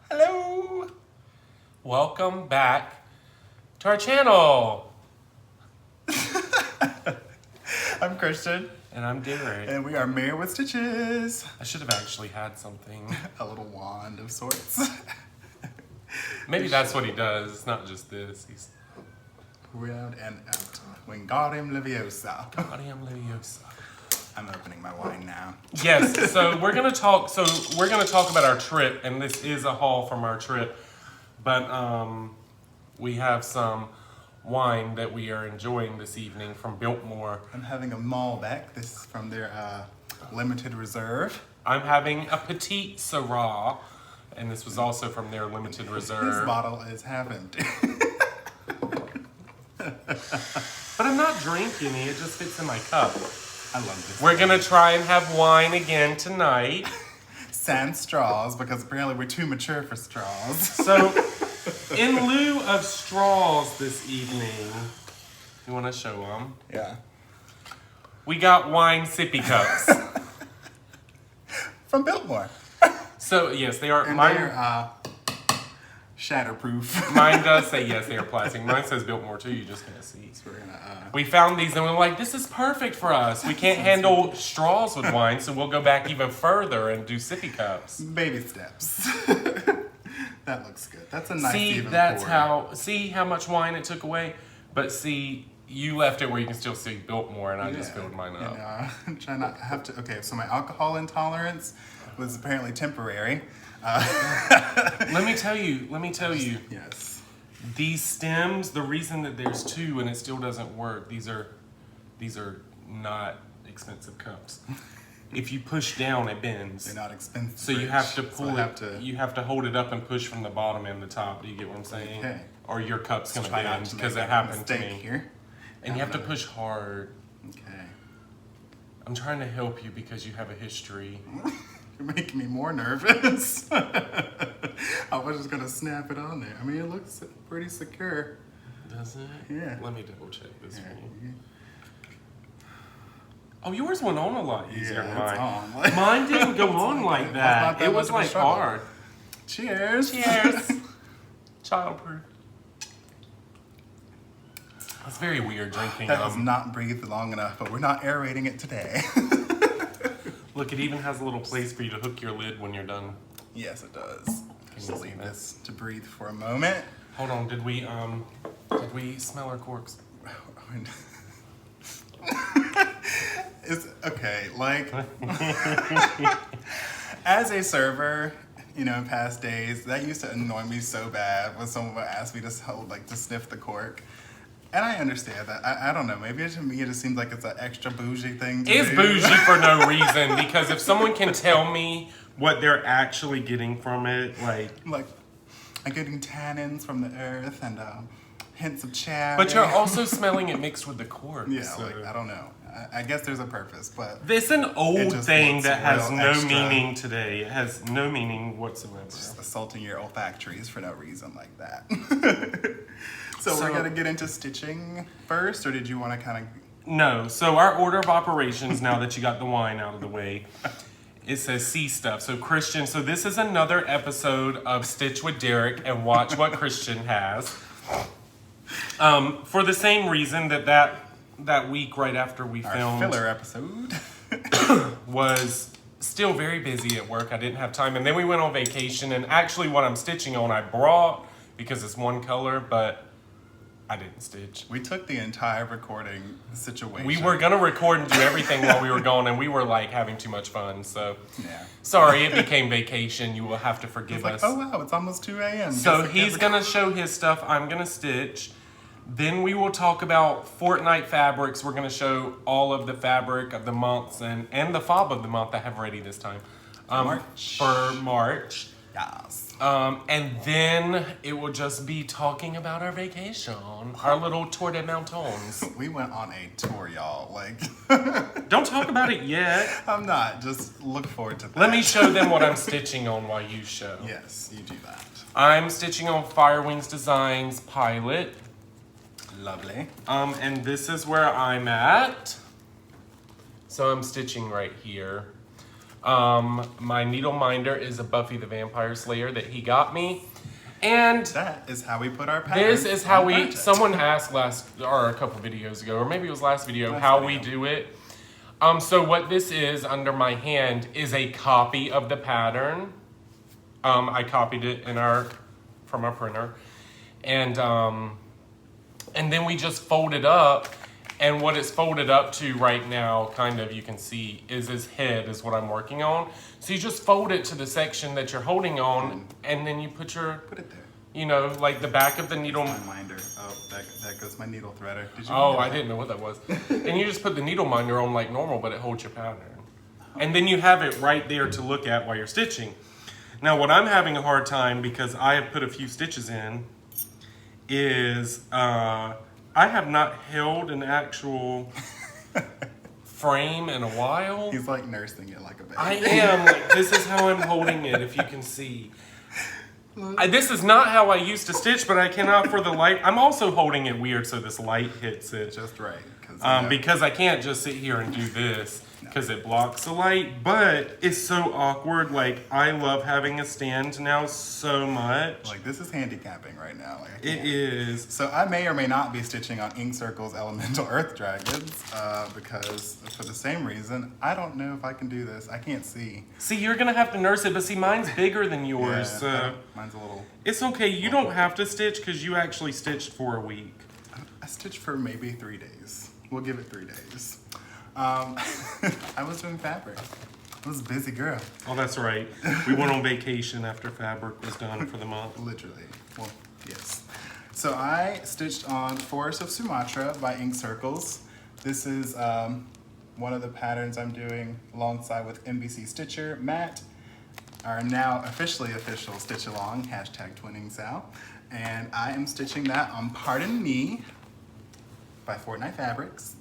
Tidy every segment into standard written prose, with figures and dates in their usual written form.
Hello! Welcome back to our channel. I'm Christian. And I'm Derek. And we are Married with Stitches. I should have actually had something. A little wand of sorts. Maybe that's what he does. It's not just this. He's Round and out. Wingardium Leviosa. Wingardium Leviosa. I'm opening my wine now. Yes, so we're gonna talk about our trip, and this is a haul from our trip. But we have some wine that we are enjoying this evening from Biltmore. I'm having a Malbec. This is from their limited reserve. I'm having a Petite Syrah, and this was also from their limited reserve. This bottle is half empty. But I'm not drinking it, it just fits in my cup. I love this. We're gonna try and have wine again tonight. Sans straws, because apparently we're too mature for straws. So, in lieu of straws this evening, you wanna show them? Yeah. We got wine sippy cups. From Biltmore. So, yes, they are. And Mine, they're shatterproof. mine does say yes, they are plastic. Mine says Biltmore too, you just can't see. So we're gonna, We found these and we're like, this is perfect for us. We can't handle straws with wine, so we'll go back even further and do sippy cups. baby steps. That looks good. That's a nice even pour. See how much wine it took away? But see, you left it where you can still see Biltmore, and I just filled mine up. And, try not to have to. Okay, so my alcohol intolerance was apparently temporary. Let me tell you. Yes. These stems, the reason that there's two and it still doesn't work, these are not expensive cups. If you push down, it bends. They're not expensive. So you have to pull you have to hold it up and push from the bottom and the top. Do you get what I'm saying? Okay. Or your cup's gonna Try not bend to because make it a happened to mistake me. here. And you have to push hard. Okay. I'm trying to help you because you have a history. You're making me more nervous. I was just gonna snap it on there. I mean, it looks pretty secure. Does it? Yeah. Let me double check this for you. Oh, yours went on a lot easier than mine. Mine didn't go on like that. It was like hard. Cheers. Cheers. Childproof. It's very weird drinking. That has not breathed long enough, but we're not aerating it today. Look, it even has a little place for you to hook your lid when you're done. Yes, it does. Just you see leave that? this to breathe for a moment. Hold on, did we smell our corks? It's okay, like as a server, in past days, that used to annoy me so bad when someone would ask me to sniff the cork. And I understand that. I don't know. Maybe to me it just seems like it's an extra bougie thing to do. It's bougie for no reason, because if someone can tell me what they're actually getting from it, like I'm getting tannins from the earth and hints of cherry. But you're also smelling it mixed with the cork. Yeah, so. I don't know. I guess there's a purpose, but This is an old thing that has no extra. meaning today. It has no meaning whatsoever. Just assaulting your olfactories for no reason like that. So we're gonna get into stitching first, or did you want to kind of? No. So our order of operations, now that you got the wine out of the way, it says see stuff. So Christian, so this is another episode of Stitch with Derek and watch what Christian has. For the same reason that week right after we filmed our filler episode was still very busy at work. I didn't have time, and then we went on vacation. And actually, what I'm stitching on, I brought because it's one color, but I didn't stitch. We took the entire recording situation. We were gonna record and do everything while we were gone, and we were like having too much fun. So, yeah. Sorry, it became vacation. You will have to forgive us. Oh wow, it's almost 2 a.m. So he's gonna show his stuff. I'm gonna stitch. Then we will talk about Fortnight Fabrics. We're gonna show all of the fabric of the months and the fob of the month I have ready this time. For March. Yes. And then it will just be talking about our vacation, our little tour de mountains. We went on a tour, y'all. Don't talk about it yet. I'm not. Just look forward to that. Let me show them what I'm stitching on while you show. Yes, you do that. I'm stitching on Firewings Designs Pilot. Lovely. And this is where I'm at. So I'm stitching right here. My needle minder is a Buffy the Vampire Slayer that he got me. And that is how we put our patterns. This is how on we, project. someone asked a couple videos ago, or maybe it was last video, we do it. So what this is under my hand is a copy of the pattern. I copied it from our printer. And then we just fold it up. And what it's folded up to right now, kind of, you can see, is his head is what I'm working on. So you just fold it to the section that you're holding on, and then you put it there. You know, like the back of the needle. My minder. Oh, that goes my needle threader. Did you I didn't know what that was. And you just put the needle minder on like normal, but it holds your pattern. And then you have it right there to look at while you're stitching. Now, what I'm having a hard time, because I have put a few stitches in, is I have not held an actual frame in a while. He's like nursing it like a baby. I am. Like, this is how I'm holding it, if you can see. This is not how I used to stitch, but I cannot for the light. I'm also holding it weird so this light hits it. Just right. Because I can't just sit here and do this because it blocks the light, but it's so awkward. Like, I love having a stand now so much. Like, this is handicapping right now. Like, it is. So I may or may not be stitching on Ink Circle's Elemental Earth Dragons because for the same reason, I don't know if I can do this. I can't see. See, you're going to have to nurse it, but see, mine's bigger than yours. Yeah, mine's a little... It's okay. You don't have to stitch because you actually stitched for a week. I stitched for maybe 3 days. We'll give it 3 days. I was doing fabric. I was a busy girl. Oh, that's right. We went on vacation after fabric was done for the month. Literally. Well, yes. So I stitched on Forest of Sumatra by Ink Circles. This is one of the patterns I'm doing alongside with NBC Stitcher, Matt, our now official stitch along, #twinningsal. And I am stitching that on Pardon Me by Fortnight Fabrics.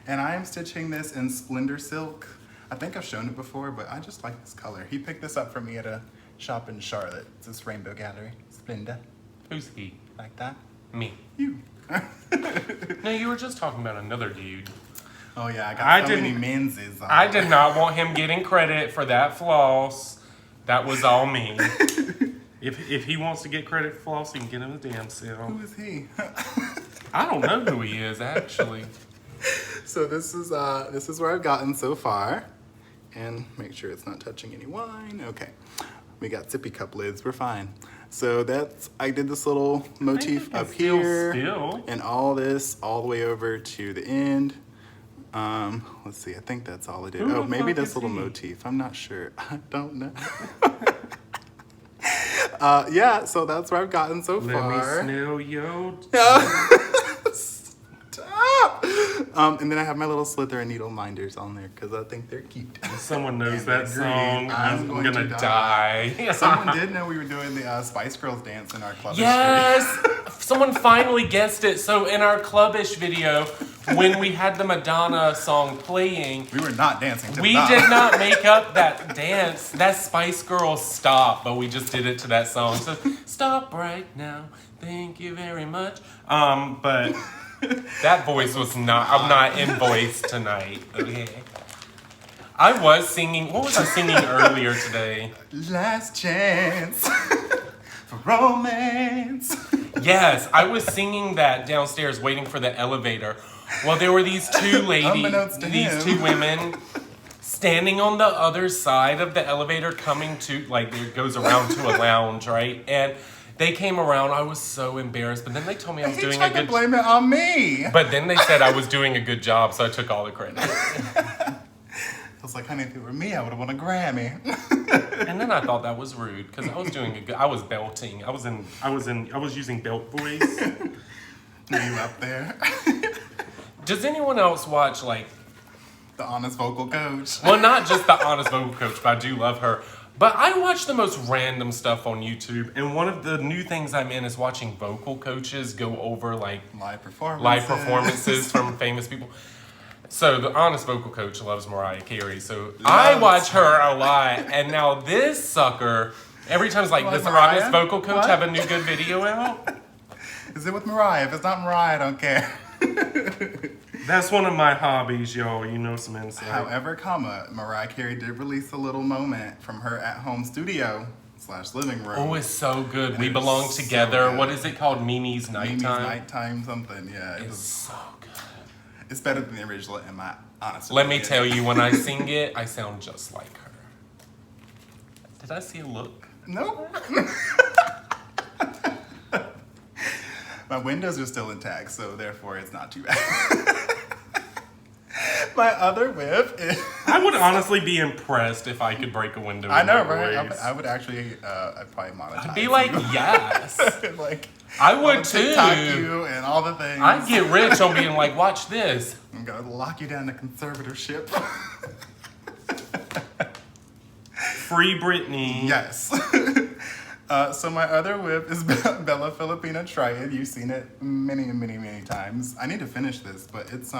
And I am stitching this in Splendor Silk. I think I've shown it before, but I just like this color. He picked this up for me at a shop in Charlotte. It's this Rainbow Gallery. Splenda. Who's he? Like that? Me. You. No, you were just talking about another dude. Oh yeah, I got so many menses on. I did not want him getting credit for that floss. That was all me. If he wants to get credit for floss, he can get him a damn self. Who is he? I don't know who he is, actually. So this is where I've gotten so far. And make sure it's not touching any wine. Okay. We got sippy cup lids, we're fine. So I did this little motif up here. And all this all the way over to the end. Let's see, I think that's all I did. Oh, maybe this little motif, I'm not sure. I don't know. Yeah, so that's where I've gotten so far. Let me smell yo. Stop! And then I have my little Slytherin needle minders on there because I think they're cute. If someone knows that song, I'm gonna die. die. Someone did know we were doing the Spice Girls dance in our clubbish video. Someone finally guessed it. So in our clubbish video, when we had the Madonna song playing, we were not dancing to we did not make up that dance. That Spice Girls Stop, but we just did it to that song. So stop right now. Thank you very much. But that voice was not, I'm not in voice tonight. Okay. I was singing, what was I singing earlier today? Last chance for romance. Yes, I was singing that downstairs waiting for the elevator. Well, there were these two ladies, these two women standing on the other side of the elevator coming to, like, it goes around to a lounge, right? And they came around. I was so embarrassed, but then they told me I was doing a good job. Blame it on me. But then they said I was doing a good job, so I took all the credit. I was like, honey, if it were me, I would have won a Grammy. And then I thought that was rude because I was doing a good. I was belting. I was using belt voice. Were you up there? Does anyone else watch like The Honest Vocal Coach? Well, not just The Honest Vocal Coach, but I do love her. But I watch the most random stuff on YouTube, and one of the new things I'm in is watching vocal coaches go over like live performances from famous people. So The Honest Vocal Coach loves Mariah Carey, so I watch her a lot. And now this sucker, every time it's like, does The Honest Vocal Coach have a new good video out? Is it with Mariah? If it's not Mariah, I don't care. That's one of my hobbies, y'all. You know some insight. However, Mariah Carey did release a little moment from her at-home studio / living room. Oh, it's so good. And We it belong is so together. good. What is it called? Mimi's Nighttime? Mimi's Nighttime something, yeah. It's so good. It's better than the original in my honest Let me opinion. tell you, when I sing it, I sound just like her. Did I see a look? Nope. My windows are still intact, so therefore it's not too bad. My other whip is... I would honestly be impressed if I could break a window. I know, with my right? voice. I would actually, I'd probably monetize. I'd be like, you. yes. Like, I would I'll too. TikTok you and all the things. I'd get rich on being like, watch this. I'm gonna lock you down to conservatorship. Free Britney. Yes. So my other whip is Bella Filipina Triton. You've seen it many, many, many times. I need to finish this, but it's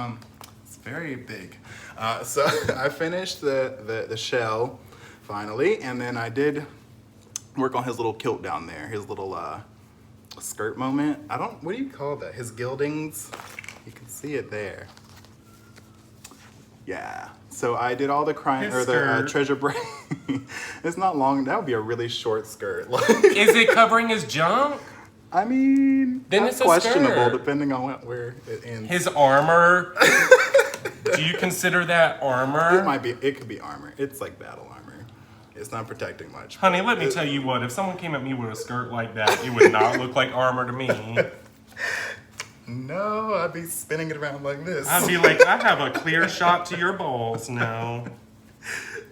very big. So I finished the shell finally, and then I did work on his little kilt down there, his little skirt moment. What do you call that? His gildings. You can see it there. Yeah. So I did all the treasure braid. It's not long. That would be a really short skirt. Like, Is it covering his junk? I mean, Then that's it's a questionable skirt. depending on where it ends. His armor? Do you consider that armor? It could be armor. It's like battle armor. It's not protecting much. Honey, let me tell you what, if someone came at me with a skirt like that, it would not look like armor to me. No, I'd be spinning it around like this. I'd be like, I have a clear shot to your balls now.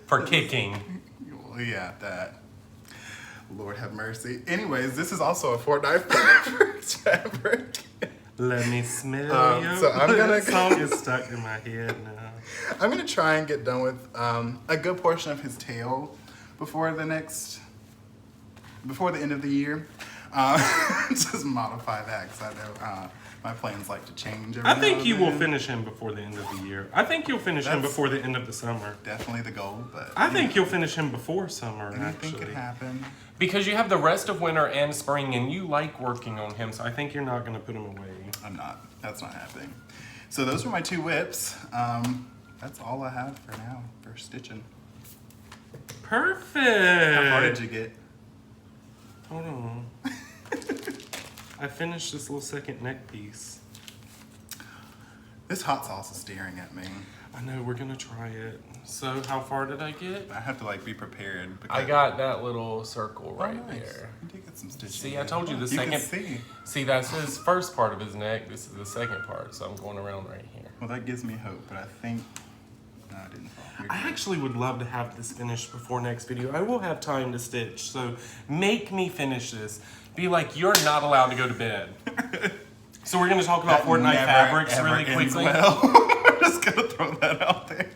For kicking. Well, yeah, that. Lord have mercy. Anyways, this is also a Fortnight Fabrics fabric. Let me smell you. So I'm gonna- That song is stuck in my head now. I'm gonna try and get done with a good portion of his tail before the end of the year. Just modify that because I know my plans like to change. I think you will finish him before the end of the year. I think you'll finish him before the end of the summer. Definitely the goal, but I think you'll finish him before summer, anything could actually. happen. Because you have the rest of winter and spring, and you like working on him, so I think you're not going to put him away. I'm not. That's not happening. So those were my two whips. That's all I have for now for stitching. Perfect. How far did you get? Hold on. I finished this little second neck piece. This hot sauce is staring at me. I know, we're gonna try it. So how far did I get? I have to like be prepared. I got that little circle right nice. there. You did get some stitching. See, I told you the You second. can see. See, that's his first part of his neck. This is the second part, so I'm going around right here. Well, that gives me hope, but I think no, it didn't fall. You're I good. actually would love to have this finished before next video. I will have time to stitch, so make me finish this. Be like, you're not allowed to go to bed. So we're gonna talk about That Fortnight never, Fabrics ever really ends quickly. Well. I'm just gonna throw that out there.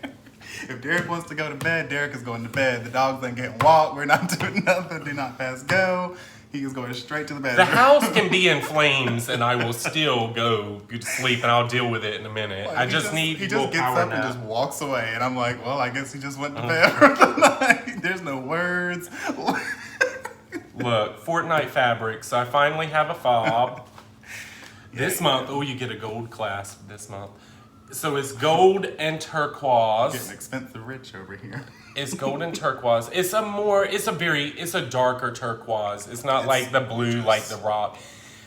If Derek wants to go to bed, Derek is going to bed. The dogs ain't getting walked. We're not doing nothing. Do not pass go. He is going straight to the bed. The house can be in flames, and I will still go to sleep, and I'll deal with it in a minute. Like, I just need He just gets power up nap. and just walks away, and I'm like, well, I guess he just went to bed for the night. There's no words. Look, Fortnight Fabrics. I finally have a fob. This Yeah, month, oh, you get a gold clasp this month. So it's gold and turquoise. Getting expensive rich over here. It's gold and turquoise. It's a darker turquoise. It's not like the blue, like the rock.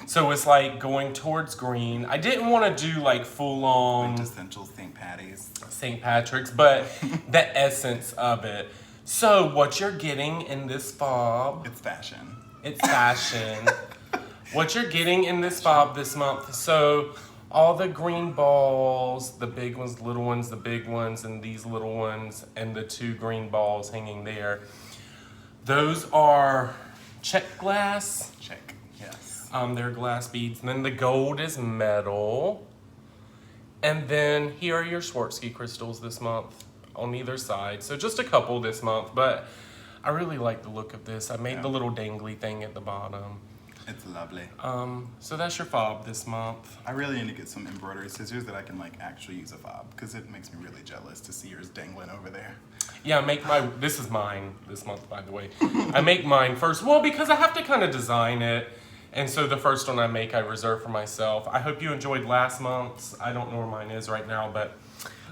So it's like going towards green. I didn't want to do like full on Quintessential St. Patty's. St. Patrick's, but the essence of it. So what you're getting in this fob, It's fashion. it's fashion. What you're getting in this fob this month, so all the green balls, the big ones, little ones, the big ones, and these little ones, and the two green balls hanging there, those are check glass. Check. Yes. They're glass beads. And then the gold is metal. And then here are your Swarovski crystals this month on either side. So just a couple this month, but I really like the look of this. I made the little dangly thing at the bottom. It's lovely. So that's your fob this month. I really need to get some embroidery scissors that I can like actually use a fob because it makes me really jealous to see yours dangling over there. Yeah, this is mine this month, by the way. I make mine first, well, because I have to kind of design it And so the first one I make, I reserve for myself. I hope you enjoyed last month's. I don't know where mine is right now, but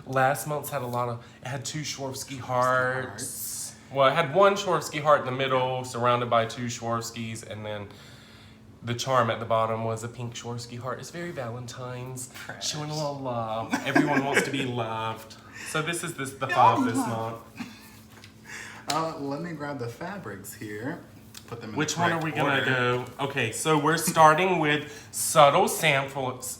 last month's had it had 2 Swarovski hearts. Well, it had 1 Swarovski heart in the middle, surrounded by 2 Swarovskis, and then the charm at the bottom was a pink Swarovski heart. It's very Valentine's, showing a little love. Everyone wants to be loved. So this is the fob this month. Let me grab the fabrics here. Put them in Which the one are we gonna order. go? Okay, so we're starting with subtle samplers.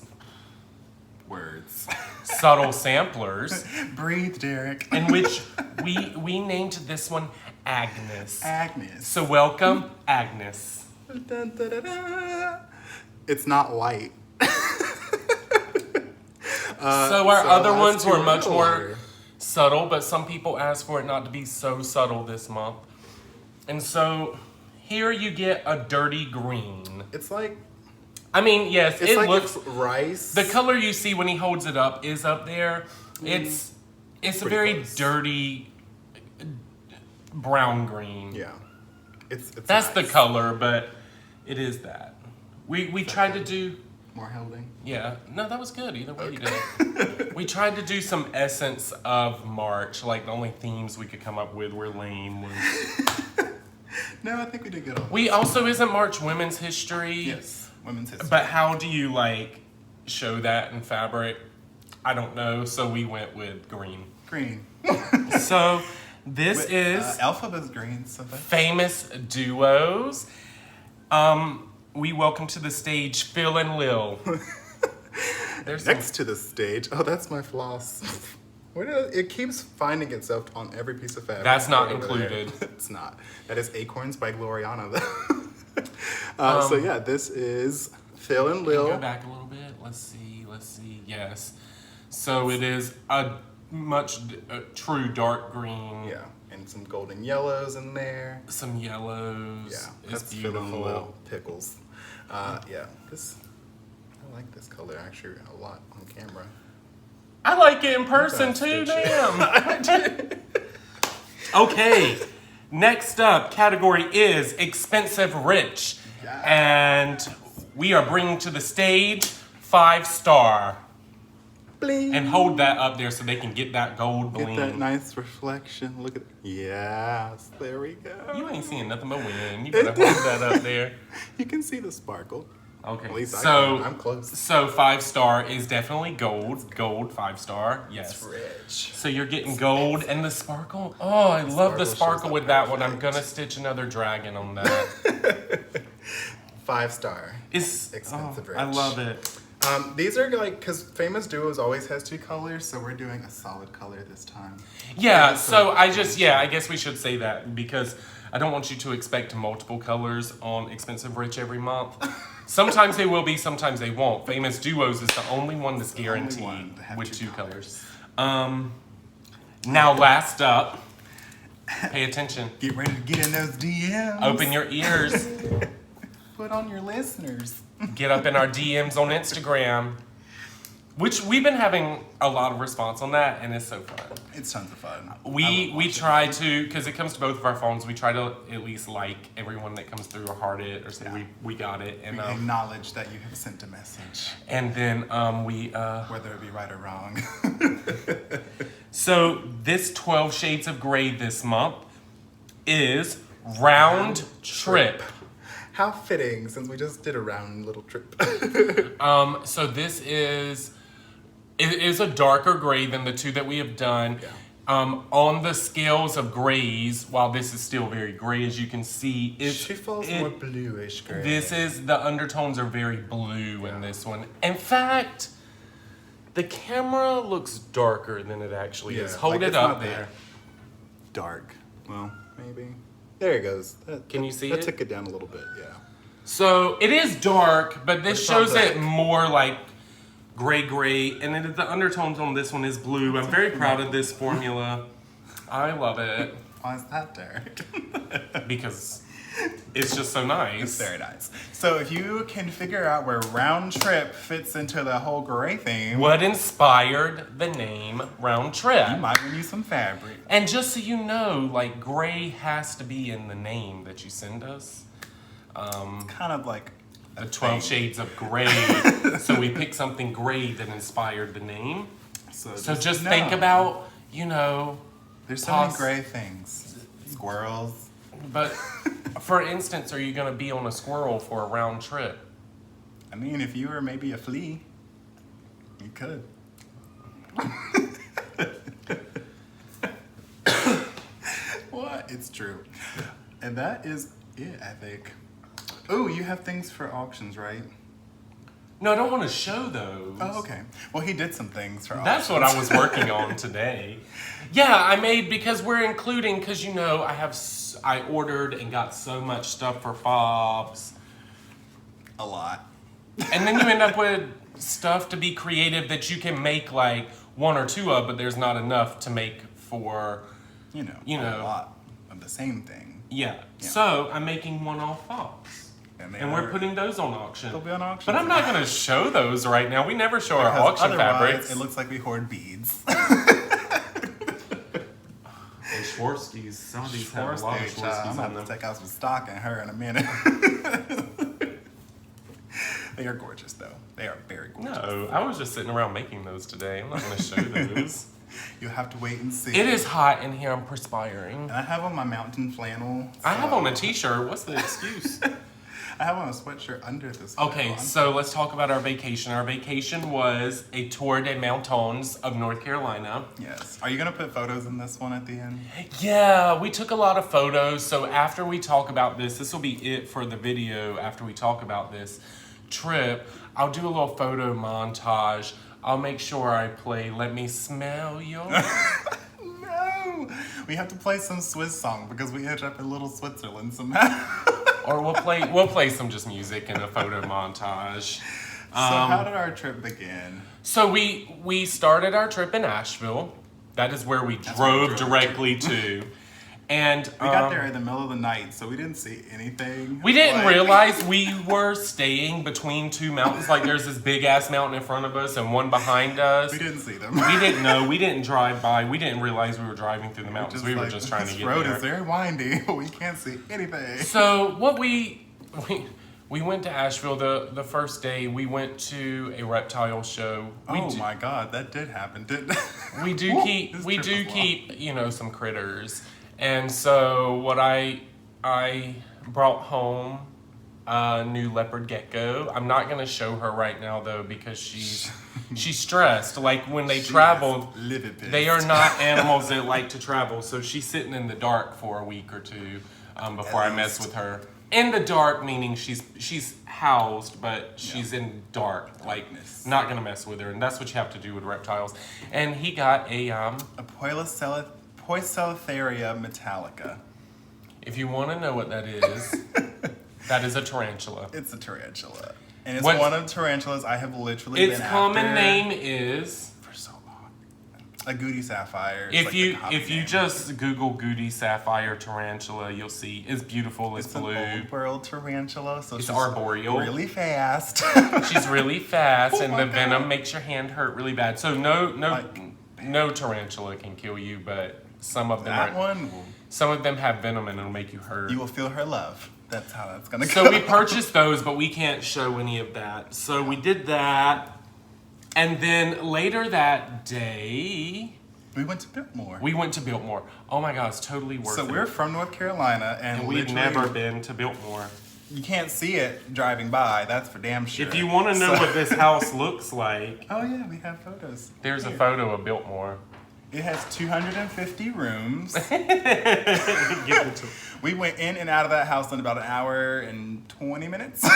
Subtle samplers. Breathe, Derek. In which we named this one Agnes. Agnes. So welcome, Agnes. Dun, dun, dun, dun. It's not white. So our other ones were much more lighter. subtle, but some people asked for it not to be so subtle this month. And so here you get a dirty green. It's like I mean, yes, it's it like looks it's rice. the color you see when he holds it up is up there. It's a Pretty very close. dirty brown green. Yeah. It's That's the nice. color, but it is that. We tried to do More holding. yeah. No, that was good. Either way you did it. We tried to do some essence of March. Like the only themes we could come up with were lame. No, I think we did good on We also isn't March Women's History. Yes. Women's history. But how do you like show that in fabric? I don't know. So we went with green. Green. So this is Alphabet's green, so that's famous duos. We welcome to the stage Phil and Lil. There's some- next to the stage. Oh, that's my floss. It keeps finding itself on every piece of fabric. That's not over there. included. It's not. That is Acorns by Gloriana, though. So yeah, this is Phil and Can you Lil. go back a little bit. Let's see. Yes. So it is a much true dark green. Yeah, and some golden yellows in there. Some yellows. Yeah, It's that's Phil and beautiful. Lil pickles. Yeah, I like this color actually a lot on camera. I like it in person Okay, too, stitch. damn. Okay, next up category is expensive rich. Yeah. And we are bringing to the stage 5-star. Bling. And hold that up there so they can get that gold Get bling. that nice reflection. Look at yes, there we go. You ain't seeing nothing but wind. You better hold that up there. You can see the sparkle. Okay, At least I so can. I'm close. So 5-star is definitely gold. Gold 5-star. Yes. It's rich. So you're getting gold and the sparkle. Oh, I love the sparkle shows sparkle up with that one. I'm perfect. gonna stitch another dragon on that. 5-star. It's Expensive I rich. love it. These are like, because Famous Duos always has 2 colors, so we're doing a solid color this time. Yeah. It's So a- I guess we should say that because I don't want you to expect multiple colors on Expensive Rich every month. Sometimes they will be, sometimes they won't. Famous Duos is the only one that's the only guaranteed one to have with 2 2 colors. Now last up, pay attention. Get ready to get in those DMs. Open your ears. Put on your listeners. Get up in our DMs on Instagram, which we've been having a lot of response on that, and it's so fun. It's tons of fun. I We love watching try to, because it comes to both of our phones, we try to at least like everyone that comes through or heart it or say we got it. We acknowledge that you have sent a message, And then whether it be right or wrong. so this 12 Shades of Grey this month is Round Trip. How fitting, since we just did a round little trip. So this is, it is a darker gray than the 2 that we have done. Yeah. On the scales of grays, while this is still very gray, as you can see, She falls more bluish gray. the undertones are very blue in this one. In fact, the camera looks darker than it actually is. Hold like it it's up not that there. Dark. Well, maybe. There it goes. Can you see that it? took it down a little bit, yeah. So it is dark, but this it's not shows it black. more like gray, and then the undertones on this one is blue. I'm very proud of this formula. I love it Why is that dark? because it's just so nice. It's very nice. So if you can figure out where Round Trip fits into the whole gray theme, What inspired the name Round Trip? you might win you some fabric. And just so you know, like gray has to be in the name that you send us. Kind of like The 12 Shades of Grey. So we picked something gray that inspired the name. So just think about, There's so many gray things. Squirrels. But, for instance, are you going to be on a squirrel for a round trip? I mean, if you were maybe a flea, you could. What? It's true. And that is it, I think. Oh, you have things for auctions, right? No, I don't want to show those. Oh, okay. Well, he did some things for That's auctions. what I was working on today. Yeah, I made, because we're including, because I ordered and got so much stuff for fobs. A lot. And then you end up with stuff to be creative that you can make like one or two of, but there's not enough to make for, a lot of the same thing. Yeah. So I'm making one-off fobs. And we're putting those on auction. They'll be on auction. But I'm not going to show those right now. We never show our auction fabrics. It looks like we hoard beads. And Schwarzkopf, some of these have a lot of Schwarzkopf I'm on going them. to take out some stock in her in a minute. They are gorgeous, though. They are very gorgeous. No, I was just sitting around making those today. I'm not going to show those. You'll have to wait and see. It is hot in here. I'm perspiring. And I have on my mountain flannel. I have on a t-shirt. What's the excuse? I have on a sweatshirt under this. Okay, so let's talk about our vacation. Our vacation was a tour de mountains of North Carolina. Yes. Are you going to put photos in this one at the end? Yeah, we took a lot of photos. So after we talk about this will be it for the video. After we talk about this trip, I'll do a little photo montage. I'll make sure I play Let Me Smell Your... No! We have to play some Swiss song because we ended up in Little Switzerland somehow. Or we'll play some just music in a photo montage. So how did our trip begin? So we started our trip in Asheville. That is where we drove directly to. And we got there in the middle of the night, so we didn't see anything. We didn't realize we were staying between two mountains. Like there's this big ass mountain in front of us and one behind us. We didn't see them. We didn't know. We didn't drive by. We didn't realize we were driving through the mountains. We were just trying to get there. This road is very windy. We can't see anything. So what we went to Asheville the first day. We went to a reptile show. My God, that did happen, didn't it? We do keep some critters. And so what I brought home a new leopard gecko. I'm not gonna show her right now though because she's stressed. Like when they travel, they are not animals that like to travel. So she's sitting in the dark for a week or two before I mess with her. In the dark meaning she's housed, but she's in dark. Like not gonna mess with her, and that's what you have to do with reptiles. And he got a Poecilotheria metallica. If you want to know what that is, that is a tarantula. It's a tarantula. And it's one of the tarantulas I have literally been after. Its common name is... For so long. A Goody Sapphire. If you just Google Goody Sapphire tarantula, you'll see. It's beautiful. It's blue. An old world tarantula. So it's arboreal. Really fast. She's really fast, and the venom makes your hand hurt really bad. So no tarantula can kill you, but some of them some of them have venom and it'll make you hurt. You will feel her love. That's how that's gonna go. So we purchased those, but we can't show any of that. So we did that, and then later that day we went to Biltmore. Oh my God, it's totally worth it. So we're from North Carolina, and we've never been to Biltmore. You can't see it driving by, that's for damn sure. If you want to know what this house looks like... Oh yeah, we have photos. There's a photo of Biltmore. It has 250 rooms. We went in and out of that house in about an hour and 20 minutes.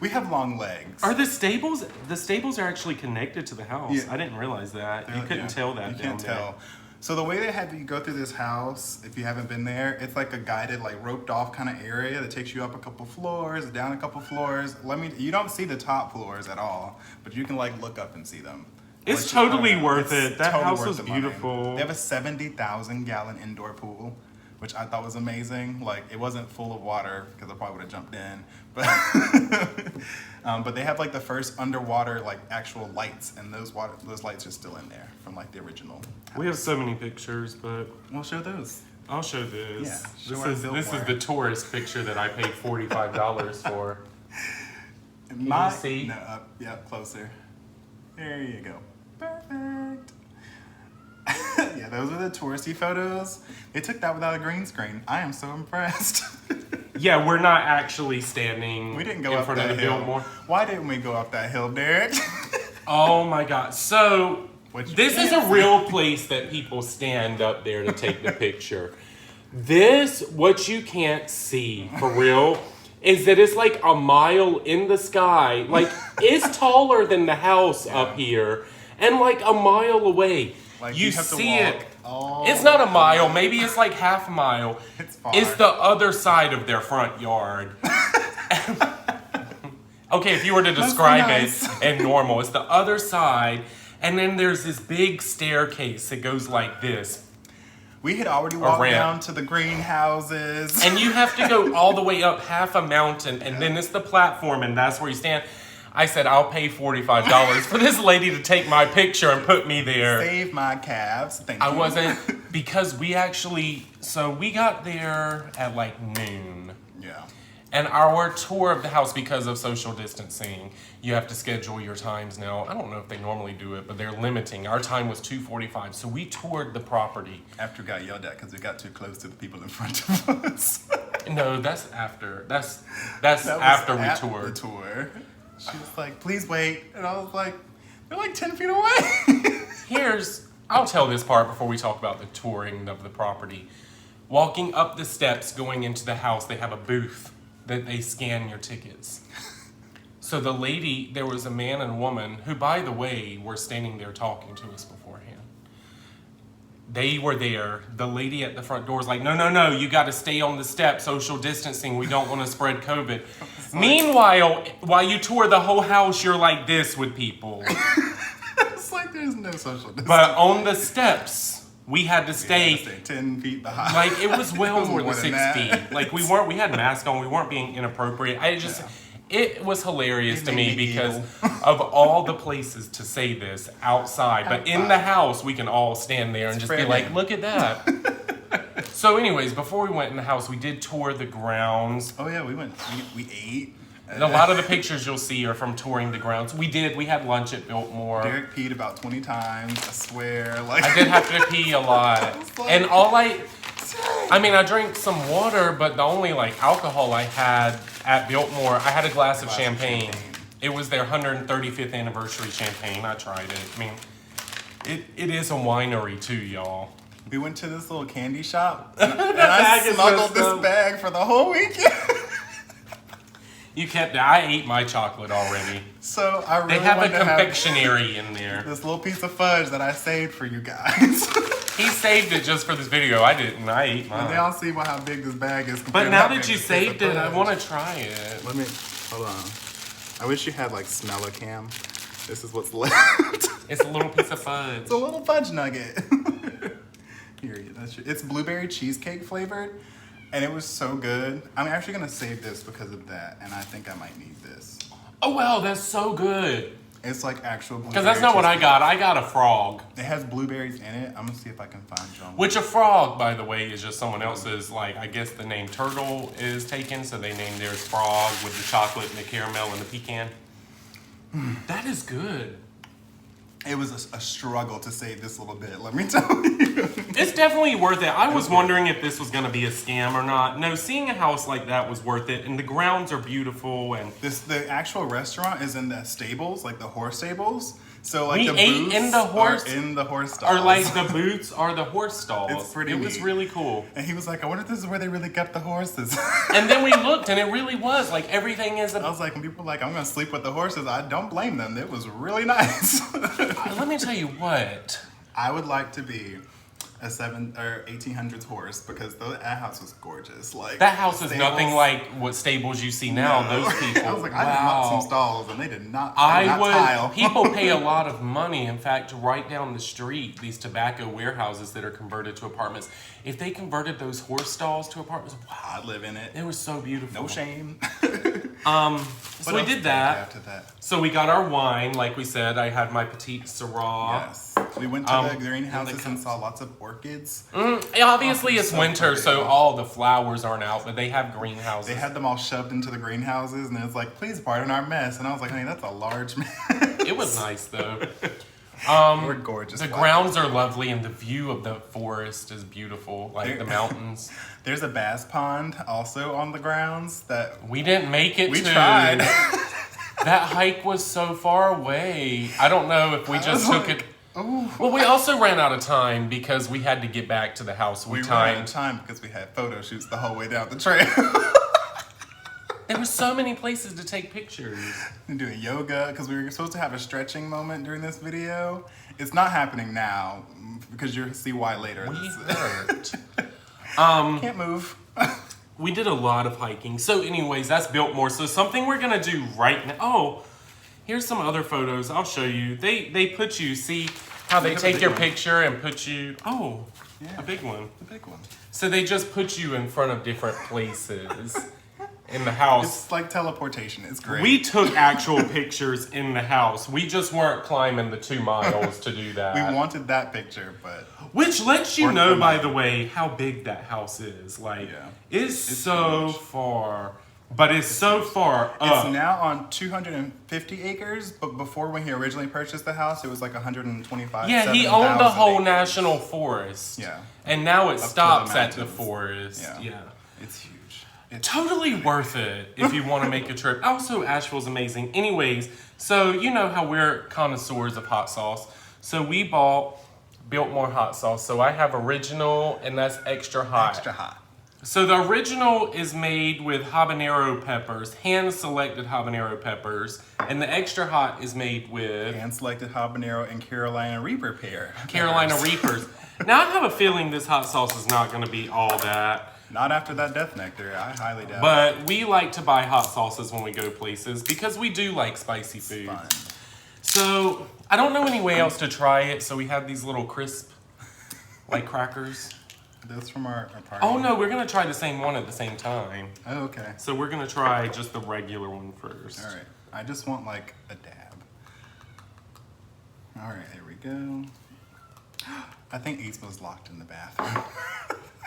We have long legs. Are the stables? The stables are actually connected to the house. Yeah. I didn't realize that. You couldn't tell that. You can't tell. So the way they had you go through this house, if you haven't been there, it's like a guided, like roped off kind of area that takes you up a couple floors, down a couple floors. You don't see the top floors at all, but you can like look up and see them. It's totally worth it. That house was beautiful. They have a 70,000 gallon indoor pool, which I thought was amazing. Like it wasn't full of water because I probably would have jumped in, but they have like the first underwater like actual lights, and those lights are still in there from like the original house. We have so many pictures, but we'll show those. I'll show this. Yeah, This is the tourist picture that I paid $45 for. Can you see? No, up, yep, closer. There you go. Perfect. Yeah, those are the touristy photos. They took that without a green screen. I am so impressed. Yeah, we're not actually standing We didn't go in up front that of the hill. Biltmore. Why didn't we go up that hill, Derek? Oh my God. So, What you this is can't a see. real place that people stand up there to take the picture. This, what you can't see, for real, is that it's like a mile in the sky. Like, it's taller than the house up here, and like a mile away. Like, you have to see walk it. all It's not a the mile, way. maybe it's like half a mile. It's far. It's the other side of their front yard. Okay, if you were to describe nice. it in normal, it's the other side, and then there's this big staircase that goes like this. We had already walked ramp. down to the greenhouses. And you have to go all the way up half a mountain, and then it's the platform, and that's where you stand. I said, I'll pay $45 for this lady to take my picture and put me there. Save my calves. Thank you. I wasn't, because we got there at like noon. Yeah. And our tour of the house, because of social distancing, you have to schedule your times now. I don't know if they normally do it, but they're limiting. Our time was 2:45, so we toured the property. After we got yelled at because we got too close to the people in front of us. No, that's after. That's That was after we at toured. the tour. She was like, please wait. And I was like, they're like 10 feet away. I'll tell this part before we talk about the touring of the property. Walking up the steps, going into the house, they have a booth that they scan your tickets. So there was a man and a woman who, by the way, were standing there talking to us beforehand. They were there. The lady at the front door was like, no, you got to stay on the step, social distancing. We don't want to spread COVID. Meanwhile, while you tour the whole house, you're like this with people. It's like there's no social distance. But on the steps, we had to stay. Stay 10 feet behind. Like, it was well It was more than more than 6 that. feet. Like, we had masks on. We weren't being inappropriate. It was hilarious It to made me me because giggle. of all the places to say this outside. But in the house, we can all stand there and just be Spread like, it. look at that. So anyways, before we went in the house, we did tour the grounds. Oh yeah, we ate. And a lot of the pictures you'll see are from touring the grounds. We had lunch at Biltmore. Derek peed about 20 titimes, I swear. Like I did have to pee a lot. was like- And I drank some water, but the only alcohol I had at Biltmore, I had a glass of Glass of champagne. champagne. It was their 135th anniversary champagne. I tried it. I mean, it is a winery too, y'all. We went to this little candy shop and I bag is smuggled messed this up. bag for the whole weekend. I ate my chocolate already. So I really They have a wanted to have confectionery in there. this little piece of fudge that I saved for you guys. He saved it just for this video. I didn't. I ate And they mine. all see how big this bag is. compared But to now how that big you this piece of saved it, I fudge. want to try it. Let me, hold on. I wish you had smell a cam. This is what's left. It's a little piece of fudge. It's a little fudge nugget. Here, it's blueberry cheesecake flavored, and it was so good. I'm actually gonna save this because of that, and I think I might need this. Oh wow, that's so good. It's like actual blueberry. Because that's not what I cheesecake. got. I got a frog. It has blueberries in it. I'm gonna see if I can find John. Which a frog, by the way, is just someone else's, I guess the name turtle is taken, so they named theirs frog with the chocolate and the caramel and the pecan. That is good. It was a struggle to save this little bit, let me tell you. It's definitely worth it. I was wondering if this was going to be a scam or not. No, seeing a house like that was worth it, and the grounds are beautiful, and The actual restaurant is in the stables, like the horse stables. So We the ate booths in the horse- are in the horse stalls. or the boots are the horse stalls. It's pretty It was neat. really cool. And he was like, I wonder if this is where they really kept the horses. And then we looked, and it really was. Everything is I was like, when people are like, I'm gonna sleep with the horses, I don't blame them. It was really nice. Let me tell you what. I would like to be a 1800s horse because that house was gorgeous. That house is stables- nothing like what stables you see now. No. Those people. I was like, I did not some stalls and they did not. Tile. tile. People pay a lot of money. In fact, right down the street, these tobacco warehouses that are converted to apartments. If they converted those horse stalls to apartments, wow, I'd live in it. it was so beautiful. No shame. So we What else did that. After that. So we got our wine, like we said. I had my petite Syrah. Yes. We went to the greenhouses and saw lots of orchids. Obviously, it's winter, so all the flowers aren't out, but they have greenhouses. They had them all shoved into the greenhouses, and it was like, please pardon our mess. And I was like, honey, that's a large mess. It was nice, though. We're gorgeous. The grounds are lovely, and the view of the forest is beautiful, like the mountains. There's a bass pond also on the grounds that we didn't make it we to. tried. That hike was so far away. I don't know if we just took it. Ooh. Well, we also ran out of time because we had to get back to the house. We ran out of time because we had photo shoots the whole way down the trail. There were so many places to take pictures. And doing yoga because we were supposed to have a stretching moment during this video. It's not happening now because you'll see why later. We hurt. Can't move. We did a lot of hiking. So anyways, that's Biltmore. So something we're going to do right now. Oh, here's some other photos. I'll show you. They put you, see how they take your picture and put you, a big one. The big one. So they just put you in front of different places in the house. It's like teleportation. It's great. We took actual pictures in the house. We just weren't climbing the 2 miles to do that. We wanted that picture, but... Which lets you know, by the way, how big that house is. Like, it's so huge. Far, but it's so far up. It's now on 250 acres, but before when he originally purchased the house, it was like 125. Yeah, he owned the whole national forest. Yeah. And now it stops at the forest. Yeah. It's huge. It's totally worth it if you want to make a trip. Also, Asheville's amazing. Anyways, so you know how we're connoisseurs of hot sauce. So we bought Biltmore hot sauce. So I have original, and that's extra hot. extra hot. So the original is made with habanero peppers, hand-selected habanero peppers, and the extra hot is made with hand-selected habanero and Carolina Reaper pear. Carolina Reapers. Now I have a feeling this hot sauce is not going to be all that. Not after that Death Nectar, I highly doubt. But we like to buy hot sauces when we go places because we do like spicy food. Fun. So I don't know any way else to try it, so we have these little crisp, like crackers. Those from our party. Oh no, we're gonna try the same one at the same time. Oh, okay. So we're gonna try just the regular one first. All right. I just want like a dab. All right, there we go. I think Isma's locked in the bathroom.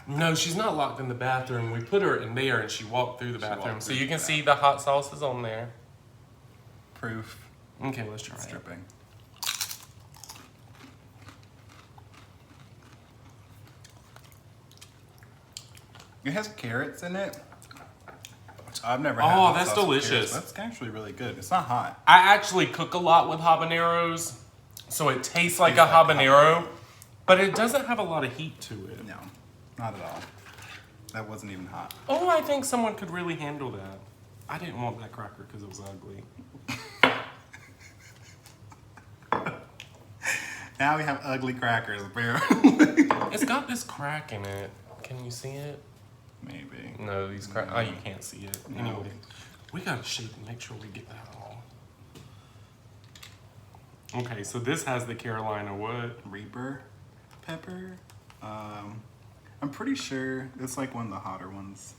No, she's not locked in the bathroom. We put her in there and she walked through the bathroom. So you can see the hot sauces on there. Proof. Okay, let's try it's it. dripping. It has carrots in it. Which I've never had. Oh, that's delicious. That's actually really good. It's not hot. I actually cook a lot with habaneros, so it tastes like a habanero, but it doesn't have a lot of heat to it. No, not at all. That wasn't even hot. Oh, I think someone could really handle that. I didn't want that cracker because it was ugly. Now we have ugly crackers, apparently. It's got this crack in it. Can you see it? Maybe. No, these crack. Oh, you can't see it. No. Anyway, we gotta shake and make sure we get that all. Okay, so this has the Carolina what? Reaper pepper. I'm pretty sure it's like one of the hotter ones.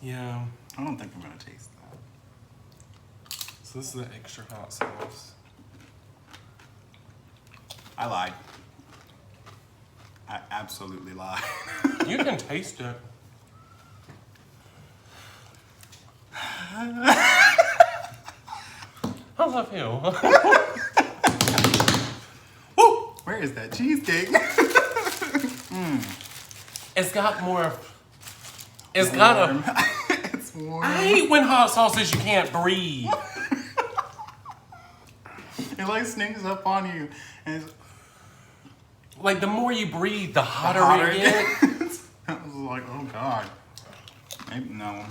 Yeah. I don't think I'm gonna taste that. So this is the extra hot sauce. I lied. I absolutely lied. You can taste it. I love you. Woo! Where is that cheesecake? It's got more. It's warm. got a. It's warm. I hate when hot sauces you can't breathe. It like sneaks up on you, and it's like the more you breathe, the hotter it gets. I was like, oh god. Maybe no.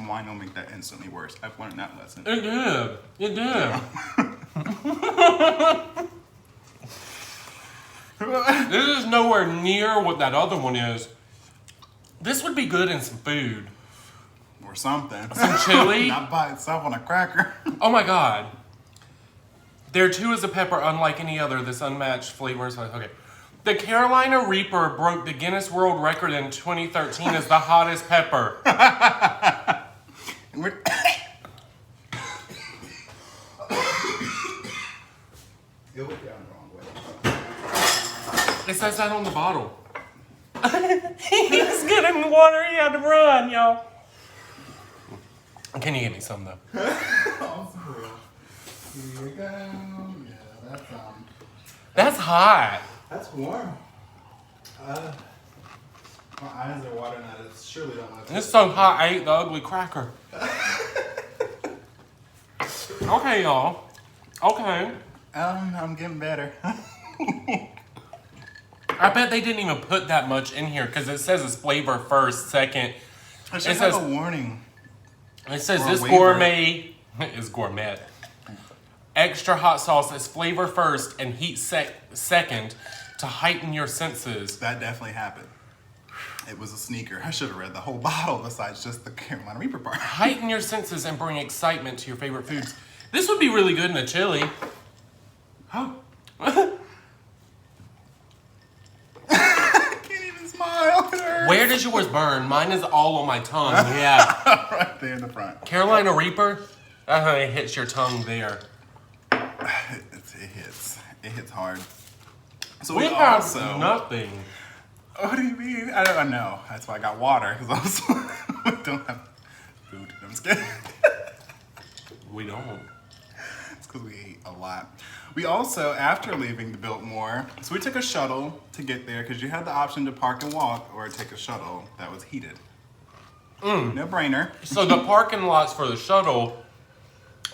Wine will make that instantly worse. I've learned that lesson. It did. It did. This is nowhere near what that other one is. This would be good in some food. Or something. Some chili. Not by itself on a cracker. Oh my god. There too is a pepper unlike any other. This unmatched flavors. Okay. The Carolina Reaper broke the Guinness World Record in 2013 as the hottest pepper. says that on the bottle. He's getting water. He had to run, y'all. Can you get me some, though? Here you go. Yeah, That's hot. that's warm. My eyes are watering. I surely don't want to. It's so hot, I ate the ugly cracker. Okay, y'all. Okay. I'm getting better. I bet they didn't even put that much in here because it says it's flavor first, second. I should have a warning. It says Or a this waiver. gourmet is gourmet. Extra hot sauce is flavor first and heat second to heighten your senses. That definitely happened. It was a sneaker. I should have read the whole bottle besides just the Carolina Reaper part. Heighten your senses and bring excitement to your favorite foods. This would be really good in a chili. Oh. I can't even smile. It hurts. Where does yours burn? Mine is all on my tongue. Yeah. Right there in the front. Carolina Reaper, it hits your tongue there. It hits. It hits hard. So We we have also. nothing. What do you mean? I don't know. That's why I got water because I also don't have food. I'm just kidding. We don't. It's because we ate a lot. We also, after leaving the Biltmore, so we took a shuttle to get there because you had the option to park and walk or take a shuttle that was heated. No brainer. So the parking lots for the shuttle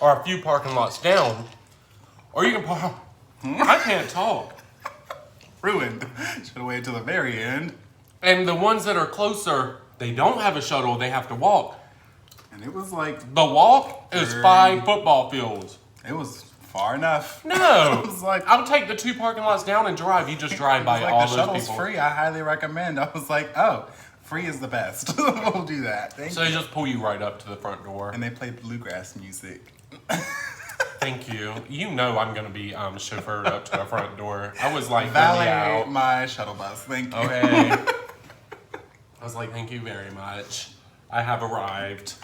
are a few parking lots down. Or you can park. I can't talk. Ruined. Should have waited till the very end. And the ones that are closer, they don't have a shuttle, they have to walk. And it was like, The walk is 5 football fields. it was far enough. No. It was like, I'll take the 2 parking lots down and drive. You just drive by like all the those shuttle's people. free. I highly recommend. I was like, oh, free is the best. We'll do that. Thank So you. they just pull you right up to the front door. And they play bluegrass music. Thank you. You know I'm going to be chauffeured up to the front door. I was like, Valet really out. my shuttle bus. Thank you. Okay. I was like, thank you very much. I have arrived.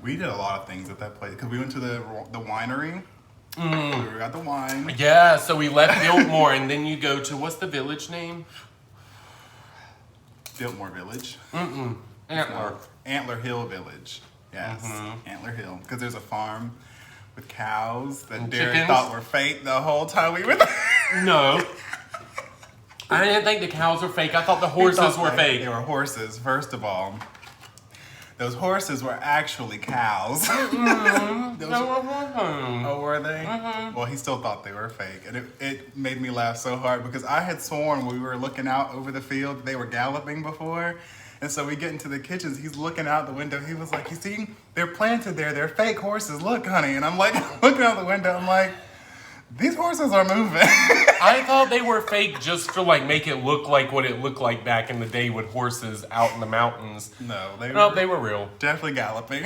We did a lot of things at that place because we went to the winery. We got the wine. Yeah, so we left Biltmore and then you go to, what's the village name? Biltmore Village. Antler. Antler Hill Village. Yes, Antler Hill. Because there's a farm with cows that And Derek chickens? thought were fake the whole time we were there. No. I didn't think the cows were fake. I thought the horses were fake. They were horses, first of all. Those horses were actually cows. Oh, were they? Well, he still thought they were fake. And it made me laugh so hard because I had sworn when we were looking out over the field, they were galloping before. And so we get into the kitchens, he's looking out the window. He was like, you see, they're planted there. They're fake horses. Look, honey. And I'm like, looking out the window, I'm like, these horses are moving. I thought they were fake just to like make it look like what it looked like back in the day with horses out in the mountains. No, They were real. definitely galloping.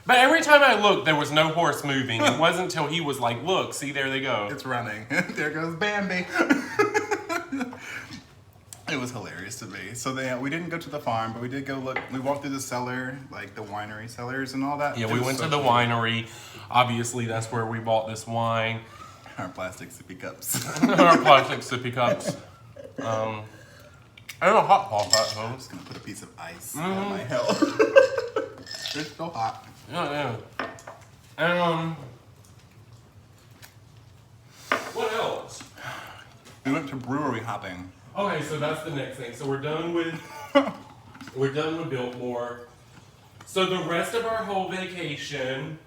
But every time I looked, there was no horse moving. It wasn't until he was like, look, see, there they go. It's running. There goes Bambi. It was hilarious to me. So we didn't go to the farm, but we did go look. We walked through the cellar, like the winery cellars and all that. Yeah, It we was went so to the cool. winery. Obviously, that's where we bought this wine. Our plastic sippy cups. Our plastic sippy cups. And a hot pot at home. I'm just gonna put a piece of ice on my help. It's so hot. Yeah. And, what else? We went to brewery hopping. Okay, so that's the next thing. So we're done with Biltmore. So the rest of our whole vacation